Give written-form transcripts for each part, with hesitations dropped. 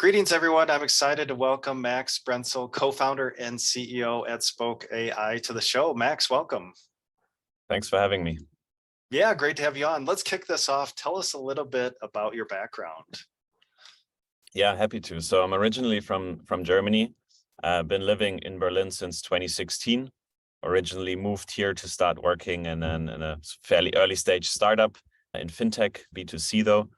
Greetings, everyone. I'm excited to welcome Max Brentzel, co-founder and CEO at Spoke AI, to the show. Max, welcome. Thanks for having me. Yeah, great to have you on. Let's kick this off. Tell us a little bit about your background. Yeah, happy to. So I'm originally from Germany. I've been living in Berlin since 2016. Originally moved here to start working in a fairly early stage startup in fintech, B2C though,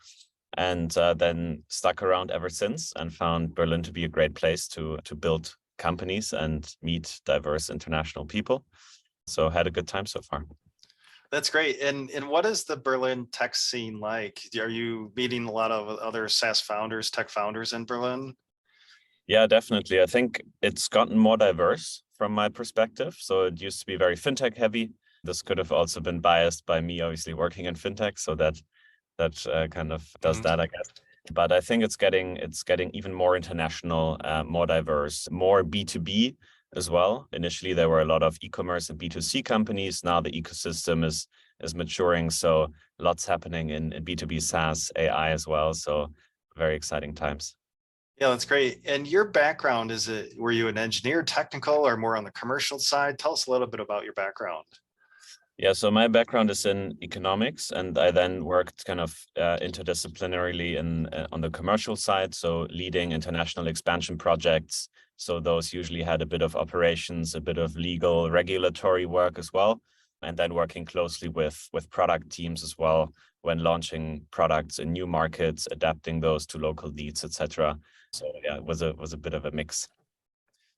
and then stuck around ever since and found Berlin to be a great place to build companies and meet diverse international people. So had a good time so far. That's great. And what is the Berlin tech scene like? Are you meeting a lot of other SaaS founders, tech founders in Berlin? Yeah, definitely. I think it's gotten more diverse from my perspective. So it used to be very fintech heavy. This could have also been biased by me, obviously working in fintech. So that kind of does that, I guess. But I think it's getting even more international, more diverse, more B2B as well. Initially, there were a lot of e-commerce and B2C companies. Now the ecosystem is maturing. So lots happening in B2B SaaS, AI as well. So very exciting times. Yeah, that's great. And your background, were you an engineer, technical, or more on the commercial side? Tell us a little bit about your background. Yeah, so my background is in economics, and I then worked kind of interdisciplinarily on the commercial side, so leading international expansion projects. So those usually had a bit of operations, a bit of legal, regulatory work as well, and then working closely with product teams as well when launching products in new markets, adapting those to local needs, etc. So yeah, it was a bit of a mix.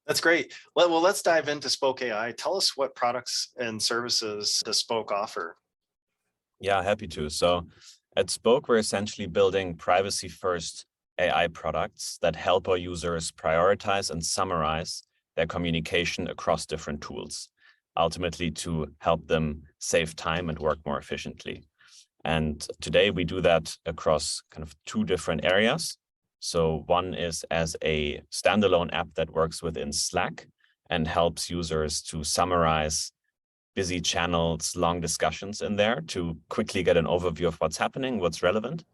That's great. Well, let's dive into Spoke AI. Tell us what products and services does Spoke offer? Yeah, happy to. So at Spoke, we're essentially building privacy-first AI products that help our users prioritize and summarize their communication across different tools, ultimately to help them save time and work more efficiently. And today we do that across kind of two different areas. So one is as a standalone app that works within Slack and helps users to summarize busy channels, long discussions in there to quickly get an overview of what's happening, what's relevant.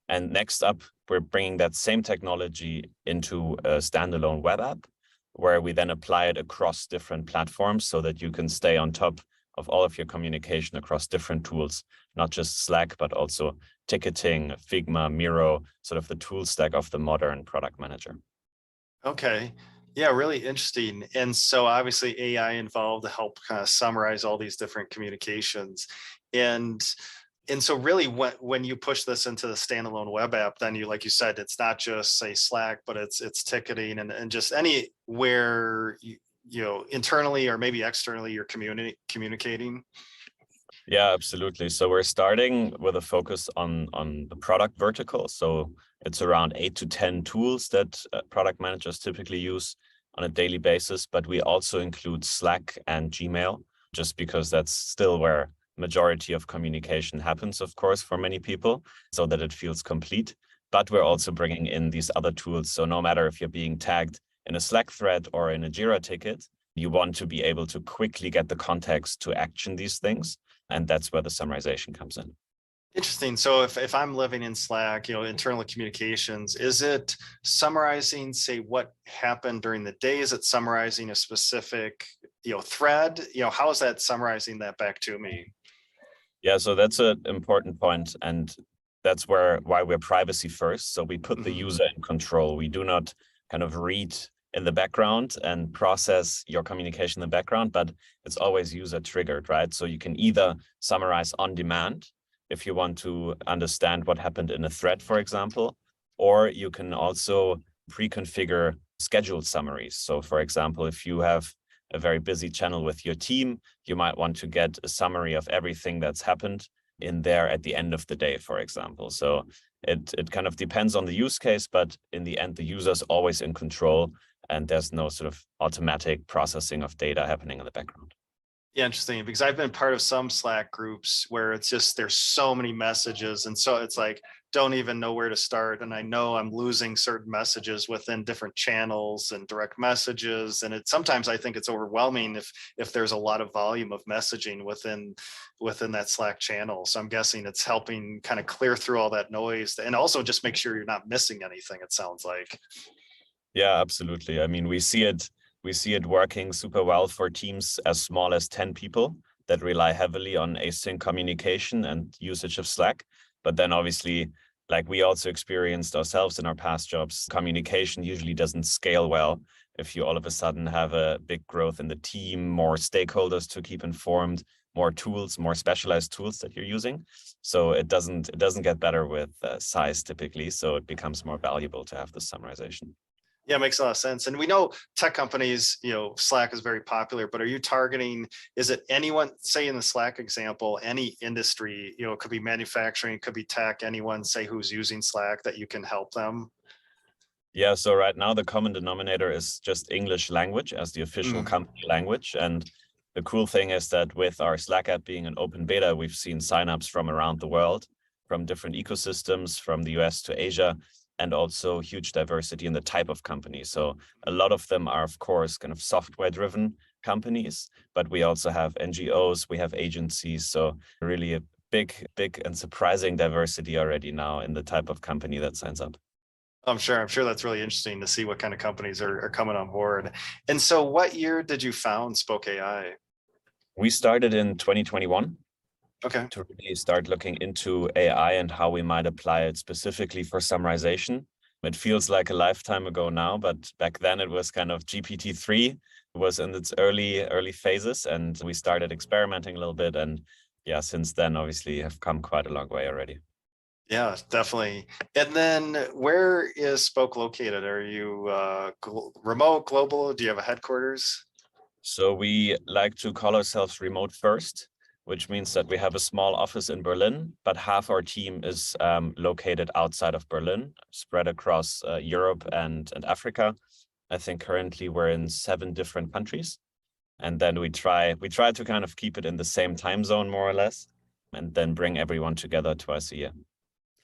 And next up, we're bringing that same technology into a standalone web app, where we then apply it across different platforms so that you can stay on top of all of your communication across different tools, not just Slack, but also ticketing, Figma, Miro, sort of the tool stack of the modern product manager. Okay. Yeah, really interesting. And so obviously AI involved to help kind of summarize all these different communications. And so really when you push this into the standalone web app, then you, like you said, it's not just say Slack, but it's ticketing and just anywhere you know, internally or maybe externally you're communicating. Yeah, absolutely. So we're starting with a focus on the product vertical. So it's around 8 to 10 tools that product managers typically use on a daily basis, but we also include Slack and Gmail, just because that's still where majority of communication happens, of course, for many people, so that it feels complete. But we're also bringing in these other tools. So no matter if you're being tagged in a Slack thread or in a Jira ticket, you want to be able to quickly get the context to action these things. And that's where the summarization comes in. Interesting. So if I'm living in Slack, you know, internal communications, is it summarizing, say, what happened during the day? Is it summarizing a specific, you know, thread? You know, how is that summarizing that back to me? Yeah, so that's an important point, and that's why we're privacy first. So we put the user in control. We do not kind of read in the background and process your communication in the background, but it's always user triggered, right? So you can either summarize on demand if you want to understand what happened in a thread, for example, or you can also pre-configure scheduled summaries. So for example, if you have a very busy channel with your team, you might want to get a summary of everything that's happened in there at the end of the day, for example. So it kind of depends on the use case, but in the end, the user is always in control and there's no sort of automatic processing of data happening in the background. Yeah, interesting, because I've been part of some Slack groups where it's just there's so many messages. And so it's like don't even know where to start. And I know I'm losing certain messages within different channels and direct messages. And sometimes I think it's overwhelming if there's a lot of volume of messaging within that Slack channel. So I'm guessing it's helping kind of clear through all that noise and also just make sure you're not missing anything, it sounds like. Yeah, absolutely. I mean, we see it working super well for teams as small as 10 people that rely heavily on async communication and usage of Slack. But then obviously, like we also experienced ourselves in our past jobs, communication usually doesn't scale well if you all of a sudden have a big growth in the team, more stakeholders to keep informed, more tools, more specialized tools that you're using. So it doesn't get better with size typically. So it becomes more valuable to have this summarization. Yeah, it makes a lot of sense. And we know tech companies, Slack is very popular, but are you targeting, is it anyone, say in the Slack example, any industry, it could be manufacturing, it could be tech, anyone say who's using Slack that you can help them? Yeah, so right now the common denominator is just English language as the official company language. And the cool thing is that with our Slack app being an open beta, we've seen signups from around the world, from different ecosystems, from the US to Asia, and also huge diversity in the type of company. So a lot of them are, of course, kind of software-driven companies, but we also have NGOs, we have agencies. So really a big and surprising diversity already now in the type of company that signs up. I'm sure that's really interesting to see what kind of companies are coming on board. And so what year did you found Spoke AI? We started in 2021. Okay. To really start looking into AI and how we might apply it specifically for summarization. It feels like a lifetime ago now, but back then it was kind of GPT-3 was in its early phases, and we started experimenting a little bit. And yeah, since then, obviously, have come quite a long way already. Yeah, definitely. And then where is Spoke located? Are you remote, global? Do you have a headquarters? So we like to call ourselves remote first, which means that we have a small office in Berlin, but half our team is located outside of Berlin, spread across Europe and Africa. I think currently we're in 7 different countries. And then we try to kind of keep it in the same time zone, more or less, and then bring everyone together twice a year.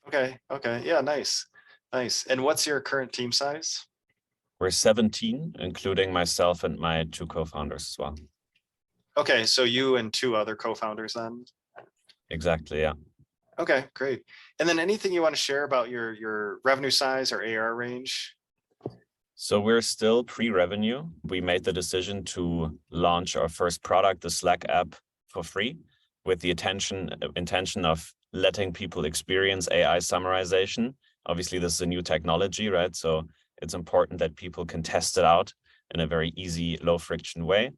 Okay. Yeah, nice. And what's your current team size? We're 17, including myself and my 2 co-founders as well. Okay, so you and 2 other co-founders then? Exactly, yeah. Okay, great. And then anything you want to share about your revenue size or AR range? So we're still pre-revenue. We made the decision to launch our first product, the Slack app, for free, with the intention of letting people experience AI summarization. Obviously, this is a new technology, right? So it's important that people can test it out in a very easy, low friction way,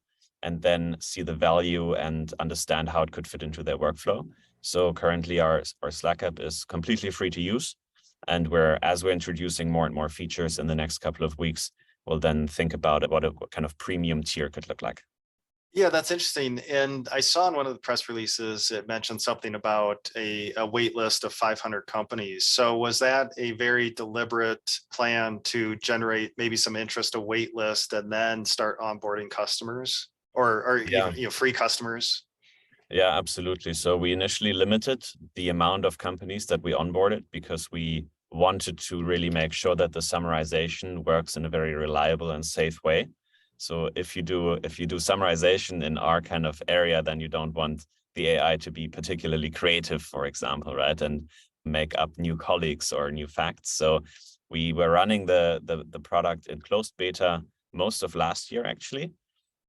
and then see the value and understand how it could fit into their workflow. So currently our Slack app is completely free to use. And as we're introducing more and more features in the next couple of weeks, we'll then think about what a kind of premium tier could look like. Yeah, that's interesting. And I saw in one of the press releases, it mentioned something about a wait list of 500 companies. So was that a very deliberate plan to generate maybe some interest, a wait list, and then start onboarding customers or Yeah. even free customers? Yeah, absolutely. So we initially limited the amount of companies that we onboarded because we wanted to really make sure that the summarization works in a very reliable and safe way. So if you do summarization in our kind of area, then you don't want the AI to be particularly creative, for example, right? And make up new colleagues or new facts. So we were running the product in closed beta most of last year, actually,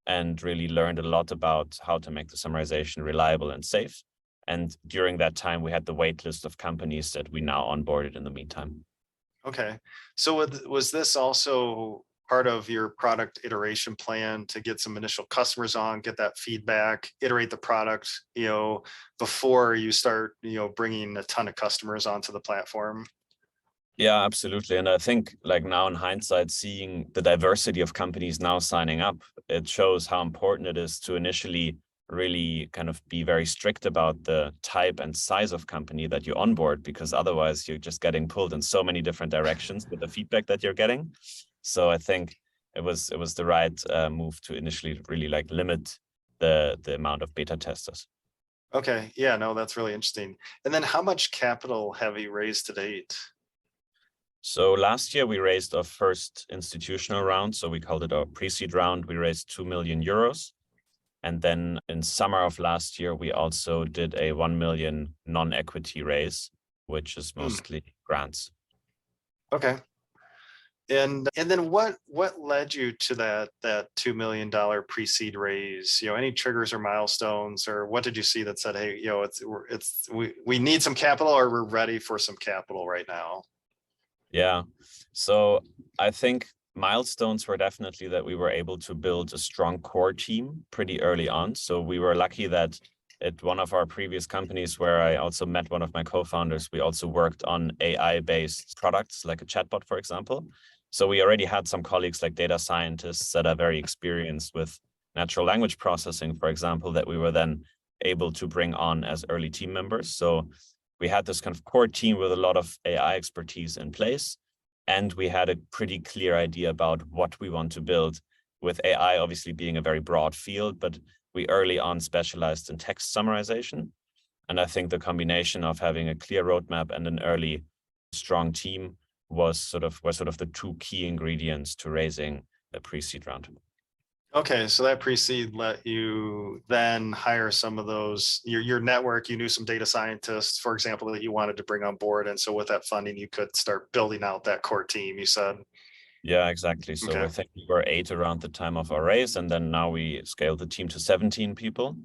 and really learned a lot about how to make the summarization reliable and safe. And during that time, we had the wait list of companies that we now onboarded in the meantime. Okay. So was this also part of your product iteration plan to get some initial customers on, get that feedback, iterate the product, before you start, bringing a ton of customers onto the platform? Yeah, absolutely. And I think like now in hindsight, seeing the diversity of companies now signing up, it shows how important it is to initially really kind of be very strict about the type and size of company that you onboard, because otherwise you're just getting pulled in so many different directions with the feedback that you're getting. So I think it was the right move to initially really like limit the amount of beta testers. Okay. Yeah, no, that's really interesting. And then how much capital have you raised to date? So last year we raised our first institutional round. So we called it our pre-seed round. We raised 2 million euros. And then in summer of last year, we also did a 1 million non-equity raise, which is Hmm. mostly grants. Okay. And then what led you to that $2 million pre-seed raise? Any triggers or milestones, or what did you see that said, hey, we need some capital, or we're ready for some capital right now? Yeah. So I think milestones were definitely that we were able to build a strong core team pretty early on. So we were lucky that at one of our previous companies where I also met one of my co-founders, we also worked on AI-based products like a chatbot, for example. So we already had some colleagues like data scientists that are very experienced with natural language processing, for example, that we were then able to bring on as early team members. So we had this kind of core team with a lot of AI expertise in place. And we had a pretty clear idea about what we want to build, with AI obviously being a very broad field, but we early on specialized in text summarization. And I think the combination of having a clear roadmap and an early strong team were sort of the two key ingredients to raising a pre-seed round. Okay, so that pre-seed let you then hire some of those, your network. You knew some data scientists, for example, that you wanted to bring on board. And so with that funding, you could start building out that core team, you said. Yeah, exactly. So Okay. I think we were 8 around the time of our raise, and then now we scaled the team to 17 people.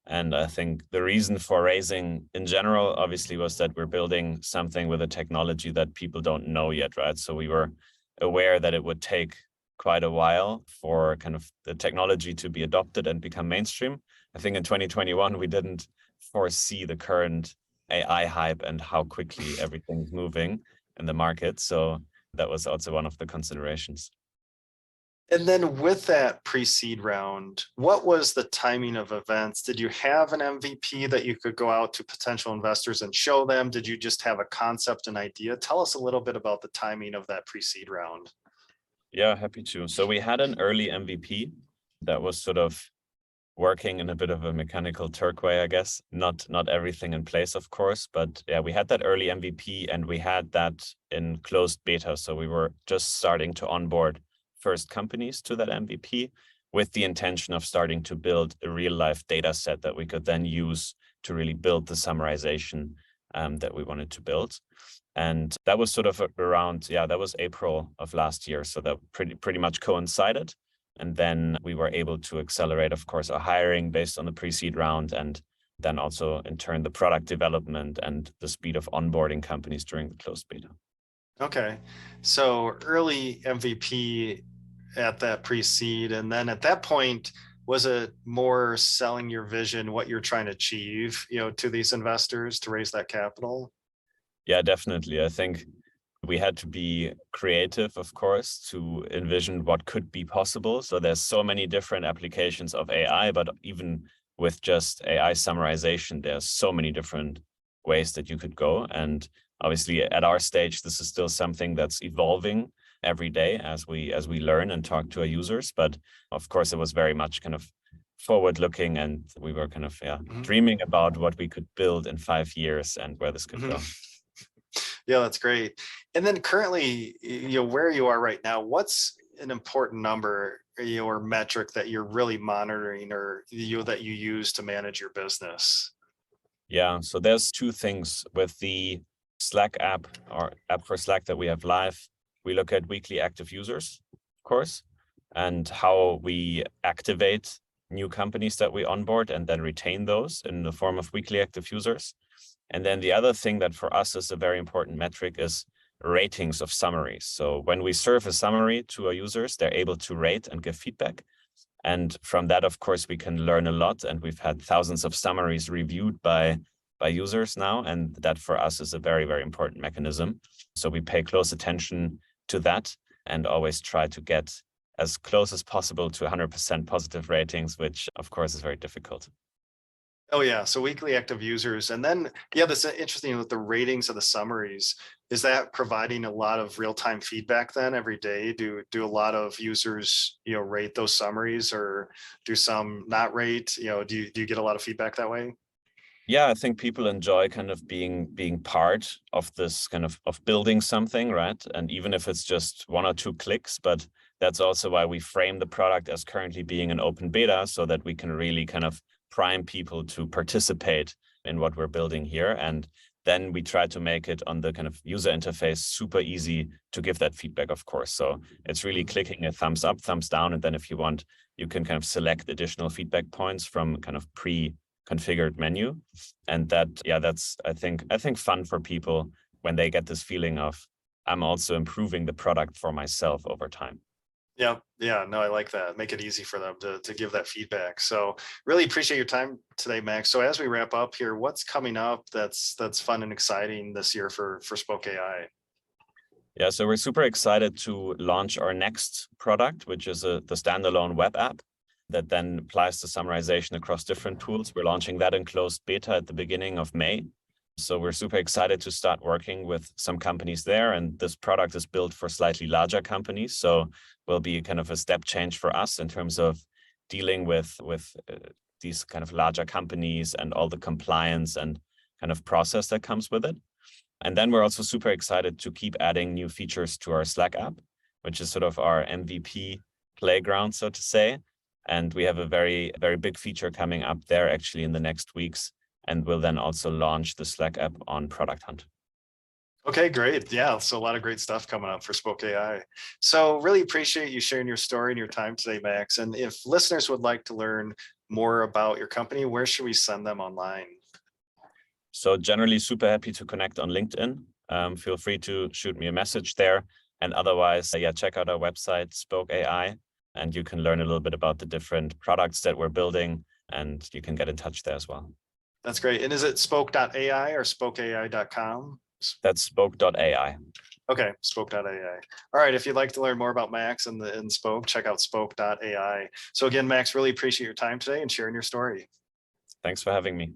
And I think the reason for raising in general, obviously, was that we're building something with a technology that people don't know yet, right? So we were aware that it would take quite a while for kind of the technology to be adopted and become mainstream. I think in 2021, we didn't foresee the current AI hype and how quickly everything's moving in the market. So that was also one of the considerations. And then with that pre-seed round, what was the timing of events? Did you have an MVP that you could go out to potential investors and show them? Did you just have a concept and idea? Tell us a little bit about the timing of that pre-seed round. Yeah, happy to. So we had an early MVP that was sort of working in a bit of a mechanical Turk way, I guess. Not everything in place, of course, but yeah, we had that early MVP and we had that in closed beta. So we were just starting to onboard first companies to that MVP with the intention of starting to build a real life data set that we could then use to really build the summarization that we wanted to build. And that was sort of around, yeah, that was April of last year. So that pretty much coincided. And then we were able to accelerate, of course, our hiring based on the pre-seed round, and then also in turn the product development and the speed of onboarding companies during the closed beta. Okay, so early MVP at that pre-seed, and then at that point, was it more selling your vision, what you're trying to achieve, to these investors to raise that capital? Yeah, definitely. I think we had to be creative, of course, to envision what could be possible. So there's so many different applications of AI, but even with just AI summarization, there's so many different ways that you could go. And obviously at our stage, this is still something that's evolving every day as we learn and talk to our users. But of course, it was very much kind of forward looking, and we were kind of dreaming about what we could build in 5 years and where this could go. Yeah, that's great. And then currently, where you are right now, what's an important number, or metric that you're really monitoring, or that you use to manage your business? Yeah, so there's two things with the Slack app, or app for Slack that we have live. We look at weekly active users, of course, and how we activate new companies that we onboard and then retain those in the form of weekly active users. And then the other thing that for us is a very important metric is ratings of summaries. So when we serve a summary to our users, they're able to rate and give feedback. And from that, of course, we can learn a lot. And we've had thousands of summaries reviewed by users now. And that for us is a very, very important mechanism. So we pay close attention to that and always try to get as close as possible to 100% positive ratings, which of course is very difficult. Oh yeah, so weekly active users. And then, yeah, that's interesting with the ratings of the summaries. Is that providing a lot of real-time feedback then every day? Do a lot of users, rate those summaries, or do some not rate? Do you get a lot of feedback that way? Yeah, I think people enjoy kind of being part of this kind of building something, right? And even if it's just 1 or 2 clicks, but that's also why we frame the product as currently being an open beta, so that we can really kind of prime people to participate in what we're building here. And then we try to make it on the kind of user interface super easy to give that feedback, of course. So it's really clicking a thumbs up, thumbs down, and then if you want, you can kind of select additional feedback points from kind of pre-configured menu. And that's I think fun for people when they get this feeling of, I'm also improving the product for myself over time. Yeah, no, I like that. Make it easy for them to give that feedback. So really appreciate your time today, Max. So as we wrap up here, what's coming up that's fun and exciting this year for Spoke AI? Yeah, so we're super excited to launch our next product, which is the standalone web app that then applies the summarization across different tools. We're launching that in closed beta at the beginning of May. So we're super excited to start working with some companies there. And this product is built for slightly larger companies. So will be kind of a step change for us in terms of dealing with these kind of larger companies and all the compliance and kind of process that comes with it. And then we're also super excited to keep adding new features to our Slack app, which is sort of our MVP playground, so to say. And we have a very, very big feature coming up there actually in the next weeks. And we'll then also launch the Slack app on Product Hunt. Okay, great. Yeah, so a lot of great stuff coming up for Spoke AI. So really appreciate you sharing your story and your time today, Max. And if listeners would like to learn more about your company, where should we send them online? So generally super happy to connect on LinkedIn. Feel free to shoot me a message there. And otherwise, check out our website, Spoke AI, and you can learn a little bit about the different products that we're building, and you can get in touch there as well. That's great. And is it spoke.ai or spokeai.com? That's spoke.ai. Okay, spoke.ai. All right, if you'd like to learn more about Max and Spoke, check out spoke.ai. So again, Max, really appreciate your time today and sharing your story. Thanks for having me.